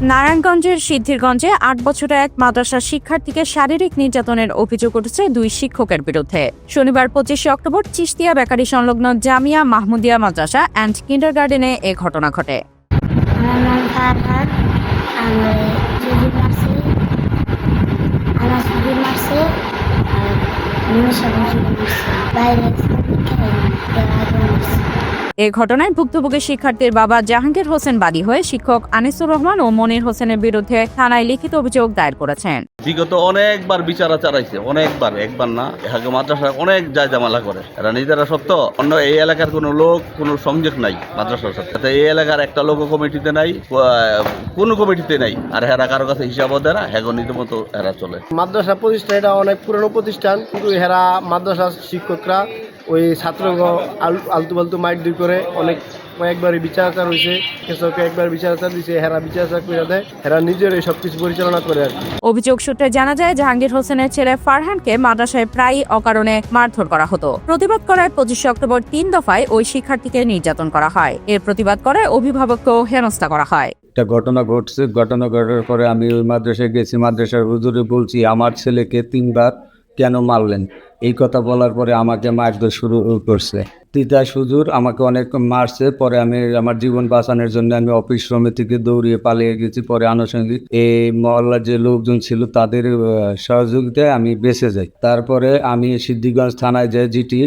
নারায়ণগঞ্জের সিদ্ধিরগঞ্জে ৮ বছরের এক মাদ্রাসার শিক্ষার্থীকে শারীরিক নির্যাতনের অভিযোগ উঠেছে ২ শিক্ষকের বিরুদ্ধে। শনিবার ২৫ অক্টোবর চিশতিয়া বেকারি সংলগ্ন জামিয়া মাহমুদিয়া মাদ্রাসা অ্যান্ড কিন্ডারগার্টেনে এ ঘটনা ঘটে। এ ঘটনায় ভুক্তভোগী শিক্ষার্থীর বাবা জাহাঙ্গীর হোসেন বাদী হয়ে শিক্ষক আনিসুর রহমান ও মনির হোসেনের বিরুদ্ধে থানায় লিখিত অভিযোগ দায়ের করেছেন। বিগত অনেকবার বিচার চালাইছে, একবার না, এখানে মাদ্রাসা অনেক যায় জামালা করে। এরা নিজেরা সত্য, অন্য এই এলাকার কোনো লোক কোনো সংযোগ নাই মাদ্রাসার সাথে। এই এলাকার একটা লোক কমিটিতে নাই, কোনো কমিটিতে নাই। আর এরা কারো কাছে হিসাবও দেয় না, হ্যাগো নিজের মতো এরা চলে। মাদ্রাসা প্রতিষ্ঠান এটা অনেক পুরনো প্রতিষ্ঠান, কিন্তু এরা মাদ্রাসার শিক্ষকরা ওই ছাত্র আলতু ফালতু মাইট দুই করে একবারই বিচারাচার হয়েছে, কৃষককে একবার বিচারাচার দিয়েছে, হেরা বিচারাচার করে দেয়, হেরা নিজের এই সবকিছু পরিচালনা করে আর কি। অভিযোগ সূত্রে জানা যায় জাহাঙ্গীর হোসেনের ছেলে ফারহানকে মাদ্রাসায় প্রায়ই অকারণে মারধর করা হতো। প্রতিবাদ করায় ২৫ অক্টোবর ৩ দফায় ওই শিক্ষার্থীকে নির্যাতন করা হয়। এর প্রতিবাদ করে অভিভাবককেও হেনস্থা করা হয়। একটা ঘটনা ঘটছে, ঘটনা ঘটার পরে আমি ওই মাদ্রাসায় গেছি, মাদ্রাসার হুজুরে বলছি আমার ছেলেকে ৩ বার কেন মারলেন। এই কথা বলার পরে আমাকে মারধর শুরু করছে। তিতাস হুজুর আমাকে অনেক মারছে। পরে আমি আমার জীবন বাঁচানোর জন্য আমি অফিস সমিতিকে দৌড়িয়ে পালিয়ে গেছি। পরে আনুষঙ্গিক এই মহল্লার যে লোকজন ছিল তাদের সহযোগিতায় আমি বেঁচে যাই। তারপরে আমি সিদ্ধিরগঞ্জ থানায় যাই, জিটি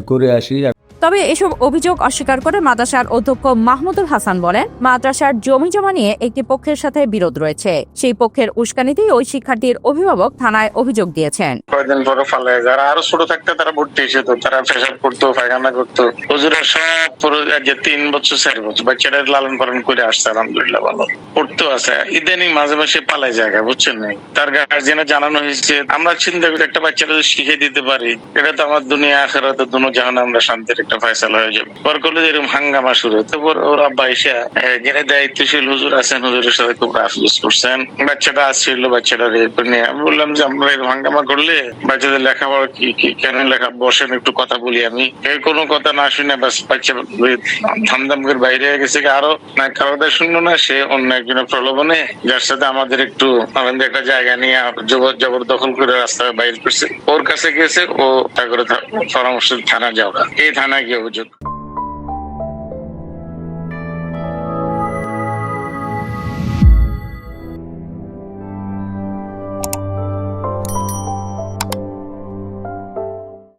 করে আসি। তবে এসব অভিযোগ অস্বীকার করে মাদ্রাসার অধ্যক্ষ মাহমুদুল হাসান বলেন, মাদ্রাসার জমি জমা নিয়ে একটি পক্ষের সাথে বিরোধ রয়েছে। সেই পক্ষের উস্কানিতেই ওই শিক্ষার্থীর অভিভাবক থানায় অভিযোগ দিয়েছেন। কয়েকদিন পরে ফালে যারা আরো ছোট থাকতে তারা ভর্তি হয়েছে, তো তারা পেশাব করতো, পায়খানা করতো। হুজুরের সব পুরো যে 3 বছর 4 বছর বাচ্চাদের লালন পালন করে আসছে, আলহামদুলিল্লাহ ভালো পড়তো আছে। ইদানিং মাঝে মাঝে পালাই জায়গা বুঝছেন না, তার গার্জিয়ানে জানানো হয়েছে। আমরা চিন্তা করি একটা বাচ্চারা শিখে দিতে পারি, এটা তো আমার দুনিয়া আখিরাতে দুনো জাহানে আমরা শান্তির একটা ফয়সালা হয়ে যাবে। পর করলে এরকম হাঙ্গামা শুরু হতো। ওর আব্বা এসে যিনি দায়িত্বশীল হুজুর আছেন, হুজুরের সাথে খুব রাফ ইউজ করছেন। বাচ্চাটা আসছিল, বাচ্চাটা নিয়ে আমি বললাম যে আমরা এরকম হাঙ্গামা করলে বাচ্চাদের লেখাপড়া কি কেন লেখা, বসেন একটু কথা বলি। আমি কোনো কথা না শুনে বাস বাচ্চা ধামধাম করে বাইরে হয়ে গেছে। আরো না কারো শুনলো না, সে অন্য একজনের প্রলোভনে যার সাথে আমাদের একটু আমাদের একটা জায়গা নিয়ে জবরদখল করে রাস্তায় বাইরে করছে, ওর কাছে গেছে। ও তারপরে পরামর্শ থানা যাওয়া, এই থানায় গিয়ে অভিযোগ